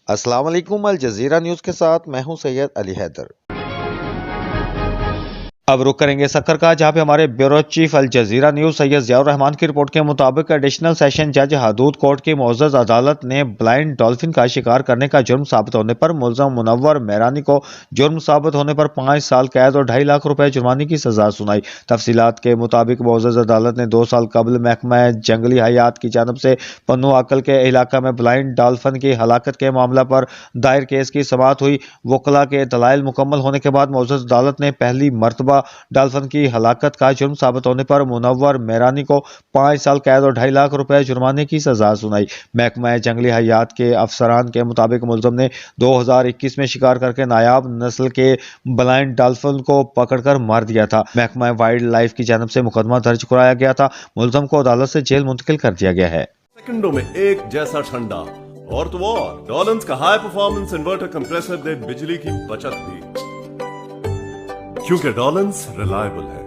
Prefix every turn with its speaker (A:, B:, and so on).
A: अस्सलाम वालेकुम। अल Jazeera news के साथ मैं हूं सैयद अली हैदर। अब रुक करेंगे सक्कर का, जहां पे हमारे bureau chief Al Jazeera news Syed Ziaur Rahman की रिपोर्ट के मुताबिक एडिशनल सेशन जज हदूद कोर्ट की मुअज़्ज़ज़ अदालत ने ब्लाइंड डॉल्फिन का शिकार करने का जुर्म साबित होने पर मुल्ज़म मुनव्वर मेहरानी को जुर्म साबित होने पर 5 साल कैद और 2.5 लाख रुपए जुर्माने की सजा सुनाई। तफसीलात के मुताबिक मुअज़्ज़ज़ अदालत ने 2 साल कबल महकमा जंगली हयात की जानब से पन्नू आकल के इलाका में ब्लाइंड डॉल्फिन की हलाकत के मामला पर दायर केस की समाअत हुई। वकला के दलाइल मुकम्मल होने के बाद मुअज़्ज़ज़ अदालत ने पहली मरतबा डॉल्फिन की हलाकत का जुर्म साबित होने पर मुनव्वर मेहरानी को 5 साल कैद और 2.5 लाख रुपए जुर्माने की सजा सुनाई। महकमा जंगली हयात के अफसरान के मुताबिक मुल्ज़म ने 2021 में शिकार करके नायाब नस्ल के ब्लाइंड डॉल्फिन को पकड़कर मार दिया था। महकमा वाइल्ड लाइफ की जानब से मुकदमा दर्ज कराया गया था। मुल्ज़म को अदालत से जेल मुंतकिल कर दिया गया है।
B: सेकंडों में एक जैसा ठंडा और तो और डॉलन्स का हाई परफॉर्मेंस इन्वर्टर कंप्रेसर दे बिजली की बचत भी, क्योंकि डॉलन्स रिलायबल है।